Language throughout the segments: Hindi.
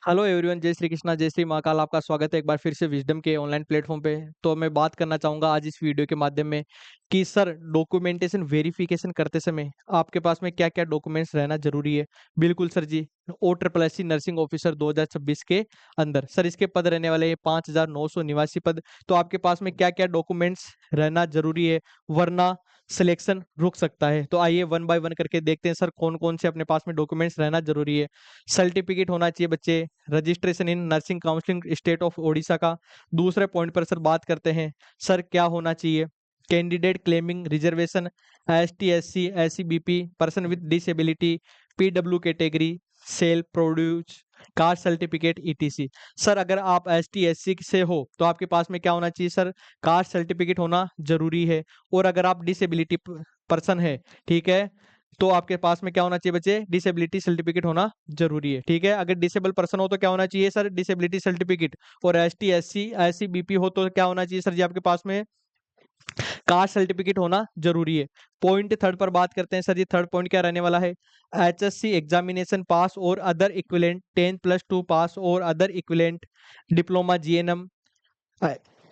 हेलो एवरीवन, जय श्री कृष्णा, जय श्री महाकाल। आपका स्वागत है एक बार फिर से विजडम के ऑनलाइन प्लेटफॉर्म पे। तो मैं बात करना चाहूंगा आज इस वीडियो के माध्यम में कि सर डॉक्यूमेंटेशन वेरिफिकेशन करते समय आपके पास में क्या क्या डॉक्यूमेंट्स रहना जरूरी है। बिल्कुल सर जी, O SSS नर्सिंग ऑफिसर 2026 के अंदर सर इसके पद रहने वाले 5,989 पद। तो आपके पास में क्या क्या डॉक्यूमेंट्स रहना जरूरी है, वरना सिलेक्शन रुक सकता है। तो आइए वन बाय वन करके देखते हैं सर कौन कौन से अपने पास में डॉक्यूमेंट्स रहना जरूरी है। सर्टिफिकेट होना चाहिए बच्चे, registration in nursing counselling state of Odisha का। दूसरे पॉइंट पर सर बात करते हैं, सर क्या होना चाहिए, candidate claiming reservation, ST SC SC BP, person with disability, PW category, shall produce, caste certificate ETC। Sir अगर आप ST SC से हो तो आपके पास में क्या होना चाहिए सर, कास्ट सर्टिफिकेट होना जरूरी है। और अगर आप डिसेबिलिटी पर्सन है, ठीक है, तो आपके पास में क्या होना चाहिए बच्चे, डिसेबिलिटी सर्टिफिकेट होना जरूरी है। ठीक है, अगर डिसेबल पर्सन हो तो क्या होना चाहिए सर, डिसेबिलिटी सर्टिफिकेट। और ST SC SC BP हो तो क्या होना चाहिए सर जी, आपके पास में कास्ट सर्टिफिकेट होना जरूरी है। पॉइंट थर्ड पर बात करते हैं सर जी, थर्ड पॉइंट क्या रहने वाला है, HSC एग्जामिनेशन पास और अदर इक्विवेलेंट 10+2 पास और other equivalent diploma GNM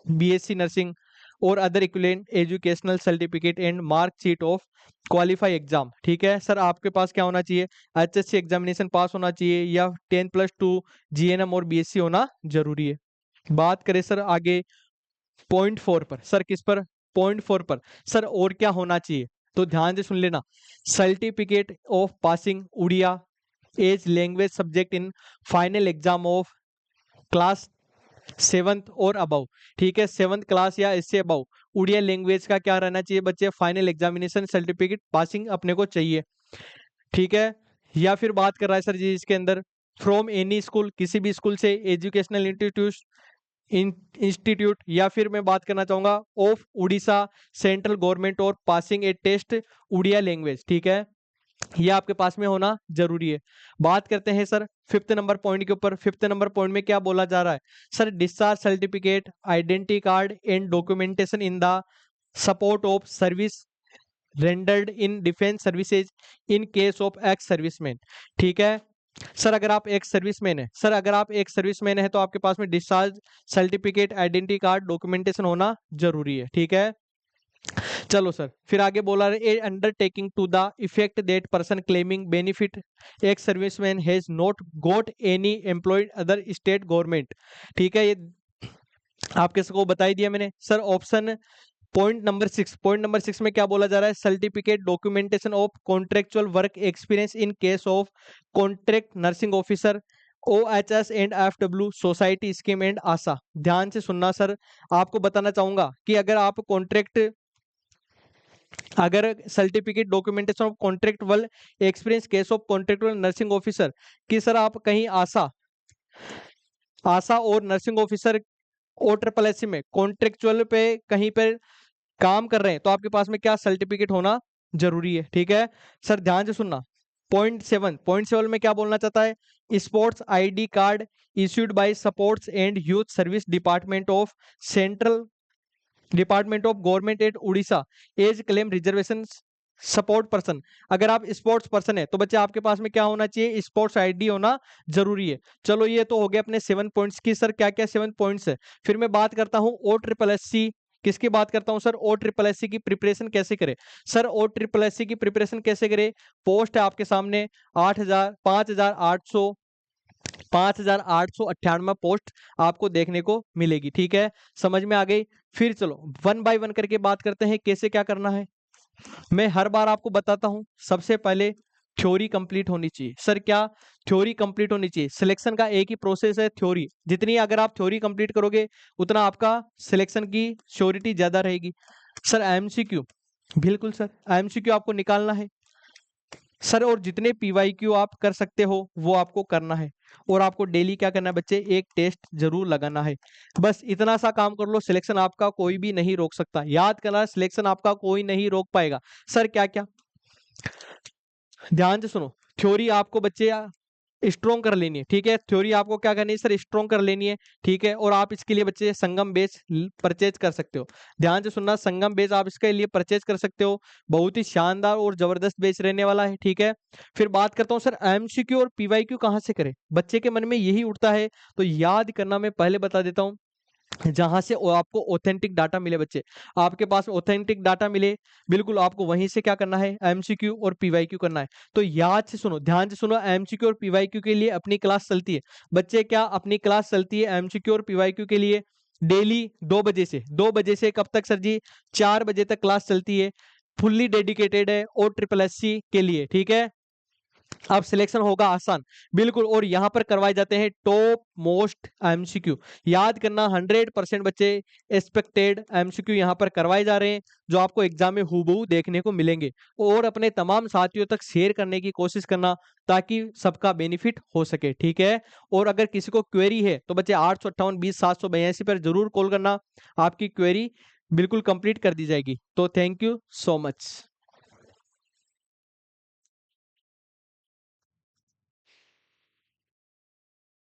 BSc nursing और other equivalent educational certificate and marksheet of qualify exam. ठीक है सर, आपके पास क्या होना चाहिए, HSC एग्जामिनेशन पास होना चाहिए या 10+2 GNM और BSc होना जरूरी है। बात करें सर आगे पॉइंट 4 पर, सर किस पर, पॉइंट 4 पर सर और क्या होना चाहिए, तो ध्यान से सुन लेना। Certificate of passing Oriya as language subject in final exam of class 7th और अबव। ठीक है, 7th क्लास या इससे अबव उड़िया लैंग्वेज का क्या रहना चाहिए बच्चे, फाइनल एग्जामिनेशन सर्टिफिकेट पासिंग अपने को चाहिए। ठीक है, या फिर बात कर रहा है सर जी इसके अंदर, फ्रॉम एनी स्कूल, किसी भी स्कूल से, एजुकेशनल इंस्टीट्यूट, या फिर मैं बात करना चाहूंगा ऑफ उड़ीसा सेंट्रल गवर्नमेंट और पासिंग ए टेस्ट उड़िया लैंग्वेज। ठीक है, ये आपके पास में होना जरूरी है। बात करते हैं सर फिफ्थ नंबर पॉइंट के ऊपर। फिफ्थ नंबर पॉइंट में क्या बोला जा रहा है sir, discharge certificate, identity card and documentation in the support of service rendered in defence services in case of ex serviceman. ठीक है सर, अगर आप एक सर्विसमैन है, सर अगर आप एक सर्विसमैन है तो आपके पास में discharge certificate, identity card, documentation होना जरूरी है। ठीक है, चलो सर फिर आगे बोला है, undertaking to the effect that person claiming benefit ex serviceman has not got any employed other state government. ठीक है, ये आपके सबको बता ही दिया मैंने। सर ऑप्शन पॉइंट नंबर 6 में क्या बोला जा रहा है, certificate documentation of contractual work experience in case of contract nursing officer, OHS and FW society scheme and ASHA. ध्यान से सुनना सर, आपको बताना चाहूंगा कि अगर आप कॉन्ट्रैक्ट, अगर certificate documentation of contractual experience case of contractual nursing officer की सर आप कहीं आशा आशा और नर्सिंग ऑफिसर O SSS में कॉन्ट्रेक्चुअल पे कहीं पे काम कर रहे हैं तो आपके पास में क्या सर्टिफिकेट होना जरूरी है। ठीक है सर, ध्यान से सुनना। पॉइंट सेवन में क्या बोलना चाहता है, sports ID card issued by sports and youth service department of central department of government at Orissa as claim reservation support person. अगर आप स्पोर्ट्स पर्सन है तो बच्चे आपके पास में क्या होना चाहिए, स्पोर्ट्स ID होना जरूरी है। चलो ये तो हो गया अपने 7 पॉइंट्स की। सर क्या क्या 7 पॉइंट्स है, फिर मैं बात करता हूँ OSSC, किसकी बात करता हूं सर, OSSC की प्रिपरेशन कैसे करें। सर OSSC की प्रिपरेशन कैसे करें, पोस्ट है आपके सामने 8,000 5,898 पोस्ट आपको देखने को मिलेगी। ठीक है, समझ में आ गई। फिर चलो वन बाय वन करके बात करते हैं कैसे क्या करना है। मैं हर बार आपको बताता हूं, सबसे पहले थ्योरी कंप्लीट होनी चाहिए। सर क्या, थ्योरी कंप्लीट होनी चाहिए। सिलेक्शन का एक ही प्रोसेस है, थ्योरी। जितनी अगर आप थ्योरी कंप्लीट करोगे उतना आपका सिलेक्शन की श्योरिटी ज्यादा रहेगी। सर MCQ, बिल्कुल सर MCQ आपको निकालना है सर, और जितने PYQ आप कर सकते हो वो आपको करना है। और आपको डेली क्या करना है बच्चे, एक टेस्ट जरूर लगाना है। बस इतना सा काम कर लो, सिलेक्शन आपका कोई भी नहीं रोक सकता। याद करना, सिलेक्शन आपका कोई नहीं रोक पाएगा। सर क्या क्या, ध्यान से सुनो। थ्योरी आपको बच्चे स्ट्रॉन्ग कर लेनी है, ठीक है। थ्योरी आपको क्या करनी है सर, स्ट्रॉन्ग कर लेनी है, ठीक है। और आप इसके लिए बच्चे संगम बेस परचेज कर सकते हो। ध्यान से सुनना, संगम बेस आप इसके लिए परचेज कर सकते हो, बहुत ही शानदार और जबरदस्त बेस रहने वाला है, ठीक है। फिर बात करता हूँ सर एमसीक्यू और पीवाईक्यू कहाँ से करें, बच्चे के मन में यही उठता है। तो याद करना मैं पहले बता देता हूँ, जहां से आपको ऑथेंटिक डाटा मिले बच्चे, आपके पास ऑथेंटिक डाटा मिले, बिल्कुल आपको वहीं से क्या करना है, एमसीक्यू और पीवाईक्यू करना है। तो याद से सुनो, ध्यान से सुनो, एमसीक्यू और पीवाईक्यू के लिए अपनी क्लास चलती है बच्चे, क्या अपनी क्लास चलती है एमसीक्यू और पीवाईक्यू के लिए डेली 2 बजे से, 2 बजे से कब तक सर जी, 4 बजे तक क्लास चलती है, फुल्ली डेडिकेटेड है और ट्रिपल एससी के लिए, ठीक है। अब सिलेक्शन होगा आसान, बिल्कुल। और यहाँ पर करवाए जाते हैं टॉप मोस्ट एमसीक्यू। याद करना, 100% बच्चे एक्सपेक्टेड एमसीक्यू यहाँ पर करवाए जा रहे हैं, जो आपको एग्जाम में हूबहू देखने को मिलेंगे। और अपने तमाम साथियों तक शेयर करने की कोशिश करना, ताकि सबका बेनिफिट हो सके, ठीक है। और अगर किसी को क्वेरी है तो बच्चे 858-20-782 पर जरूर कॉल करना, आपकी क्वेरी बिल्कुल कंप्लीट कर दी जाएगी। तो थैंक यू सो मच।